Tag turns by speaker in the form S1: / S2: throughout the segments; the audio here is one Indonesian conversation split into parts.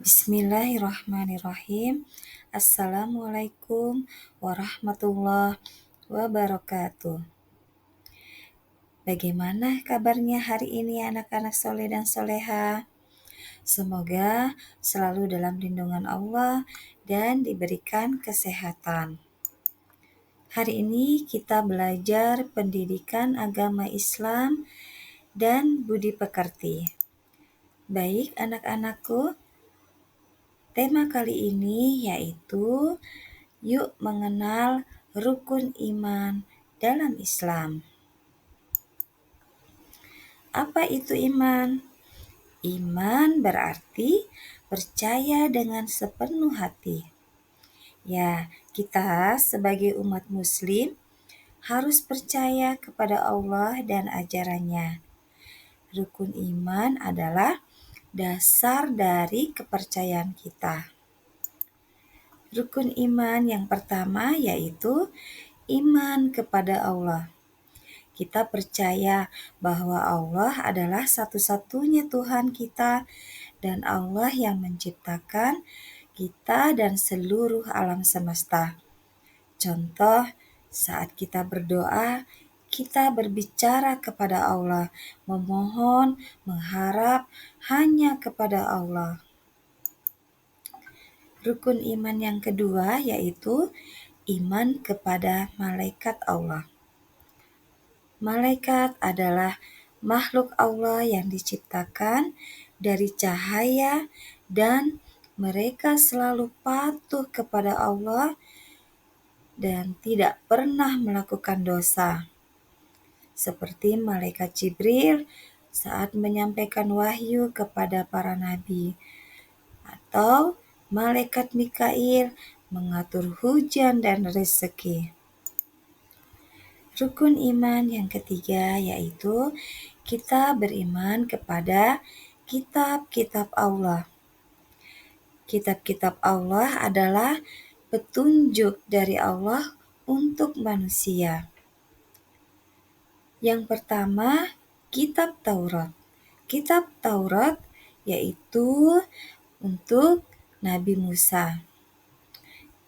S1: Bismillahirrahmanirrahim. Assalamualaikum warahmatullahi wabarakatuh. Bagaimana kabarnya hari ini anak-anak soleh dan soleha? Semoga selalu dalam lindungan Allah dan diberikan kesehatan. Hari ini kita belajar pendidikan agama Islam dan budi pekerti. Baik anak-anakku, tema kali ini yaitu yuk mengenal rukun iman dalam Islam. Apa itu iman? Iman berarti percaya dengan sepenuh hati. Ya, kita sebagai umat muslim harus percaya kepada Allah dan ajarannya. Rukun iman adalah dasar dari kepercayaan kita. Rukun iman yang pertama yaitu iman kepada Allah. Kita percaya bahwa Allah adalah satu-satunya Tuhan kita dan Allah yang menciptakan kita dan seluruh alam semesta. Contoh, saat kita berdoa, kita berbicara kepada Allah, memohon, mengharap hanya kepada Allah. Rukun iman yang kedua yaitu iman kepada malaikat Allah. Malaikat adalah makhluk Allah yang diciptakan dari cahaya dan mereka selalu patuh kepada Allah dan tidak pernah melakukan dosa. Seperti malaikat Jibril saat menyampaikan wahyu kepada para nabi, atau malaikat Mikail mengatur hujan dan rezeki. Rukun iman yang ketiga yaitu kita beriman kepada kitab-kitab Allah. Kitab-kitab Allah adalah petunjuk dari Allah untuk manusia. Yang pertama, kitab Taurat. Kitab Taurat yaitu untuk Nabi Musa.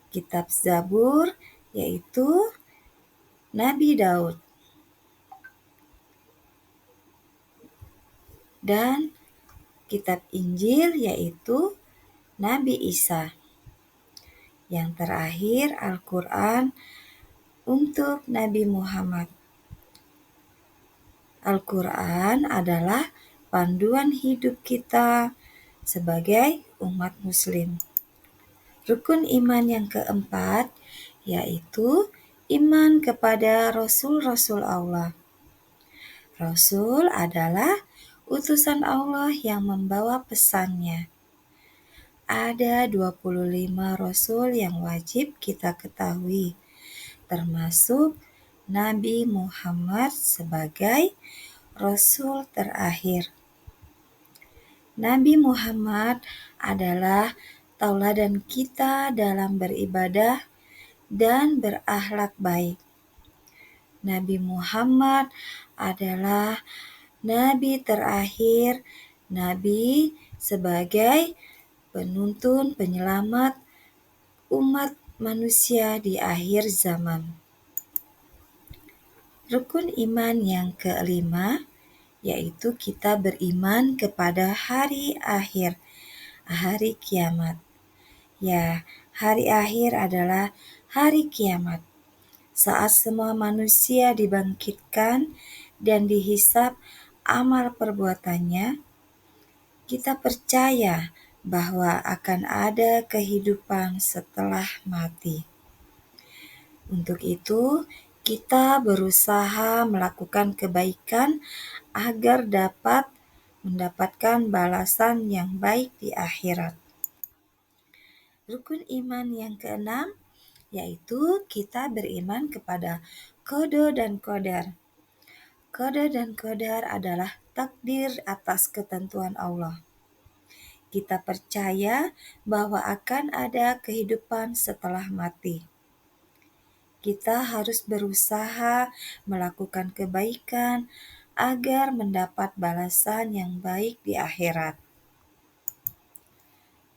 S1: Kitab Zabur yaitu Nabi Daud. Dan kitab Injil yaitu Nabi Isa. Yang terakhir Al-Quran untuk Nabi Muhammad. Al-Quran adalah panduan hidup kita sebagai umat muslim. Rukun iman yang keempat yaitu iman kepada Rasul-Rasul Allah. Rasul adalah utusan Allah yang membawa pesannya. Ada 25 Rasul yang wajib kita ketahui, termasuk Nabi Muhammad sebagai Rasul terakhir. Nabi Muhammad adalah tauladan kita dalam beribadah dan berakhlak baik. Nabi Muhammad adalah Nabi terakhir, Nabi sebagai penuntun penyelamat umat manusia di akhir zaman. Rukun iman yang kelima yaitu kita beriman kepada hari akhir, hari kiamat. Ya, hari akhir adalah hari kiamat. Saat semua manusia dibangkitkan dan dihisab amal perbuatannya, kita percaya bahwa akan ada kehidupan setelah mati. Untuk itu, kita berusaha melakukan kebaikan agar dapat mendapatkan balasan yang baik di akhirat. Rukun iman yang keenam yaitu kita beriman kepada qada dan qadar. Qada dan qadar adalah takdir atas ketentuan Allah. Kita percaya bahwa akan ada kehidupan setelah mati. Kita harus berusaha melakukan kebaikan agar mendapat balasan yang baik di akhirat.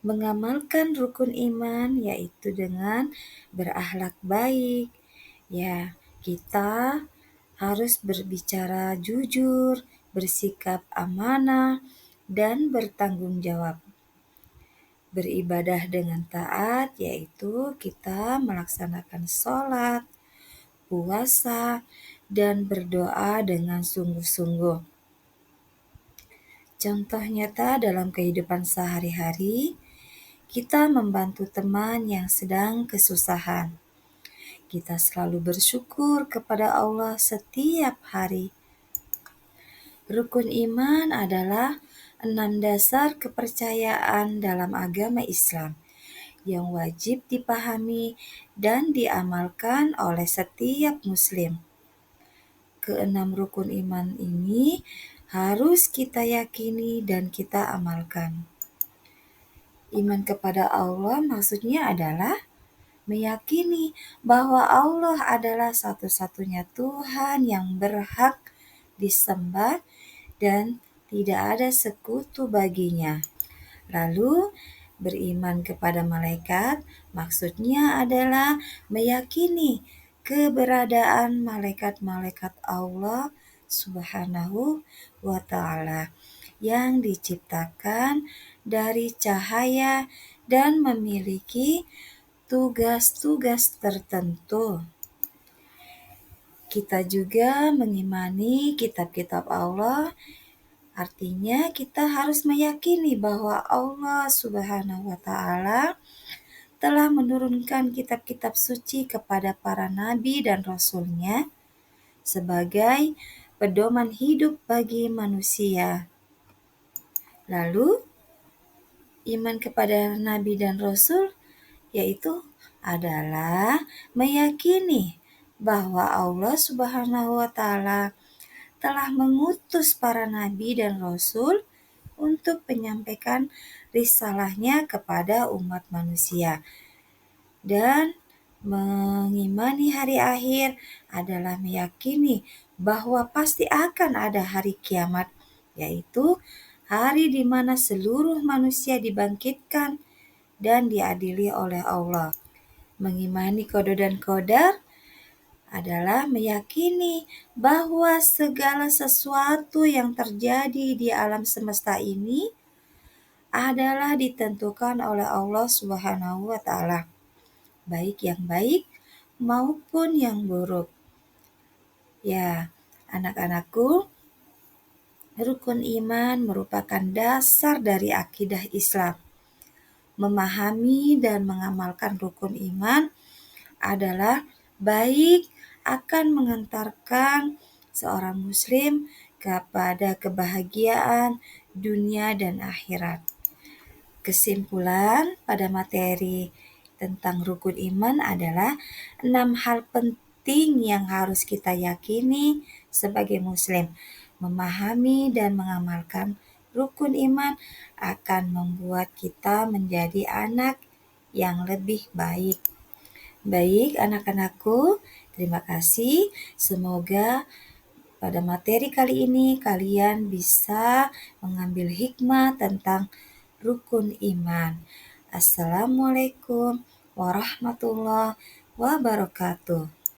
S1: Mengamalkan rukun iman yaitu dengan berakhlak baik. Ya, kita harus berbicara jujur, bersikap amanah, dan bertanggung jawab. Beribadah dengan taat yaitu kita melaksanakan sholat, puasa, dan berdoa dengan sungguh-sungguh. Contoh nyata dalam kehidupan sehari-hari, kita membantu teman yang sedang kesusahan. Kita selalu bersyukur kepada Allah setiap hari. Rukun iman adalah 6 dasar kepercayaan dalam agama Islam yang wajib dipahami dan diamalkan oleh setiap muslim. Keenam rukun iman ini harus kita yakini dan kita amalkan. Iman kepada Allah maksudnya adalah meyakini bahwa Allah adalah satu-satunya Tuhan yang berhak disembah dan tidak ada sekutu baginya. Lalu, beriman kepada malaikat maksudnya adalah meyakini keberadaan malaikat-malaikat Allah Subhanahu wa Ta'ala yang diciptakan dari cahaya dan memiliki tugas-tugas tertentu. Kita juga mengimani kitab-kitab Allah. Artinya kita harus meyakini bahwa Allah Subhanahu wa Ta'ala telah menurunkan kitab-kitab suci kepada para nabi dan rasulnya sebagai pedoman hidup bagi manusia. Lalu, iman kepada nabi dan rasul yaitu adalah meyakini bahwa Allah Subhanahu wa Ta'ala telah mengutus para nabi dan rasul untuk menyampaikan risalahnya kepada umat manusia. Dan mengimani hari akhir adalah meyakini bahwa pasti akan ada hari kiamat, yaitu hari di mana seluruh manusia dibangkitkan dan diadili oleh Allah. Mengimani qada dan qadar adalah meyakini bahwa segala sesuatu yang terjadi di alam semesta ini adalah ditentukan oleh Allah Subhanahu wa Ta'ala, baik yang baik maupun yang buruk. Ya, anak-anakku, rukun iman merupakan dasar dari akidah Islam. Memahami dan mengamalkan rukun iman adalah baik akan mengantarkan seorang muslim kepada kebahagiaan dunia dan akhirat. Kesimpulan pada materi tentang rukun iman adalah 6 hal penting yang harus kita yakini sebagai muslim. Memahami dan mengamalkan rukun iman akan membuat kita menjadi anak yang lebih baik. Baik anak-anakku, terima kasih. Semoga pada materi kali ini kalian bisa mengambil hikmah tentang rukun iman. Assalamualaikum warahmatullahi wabarakatuh.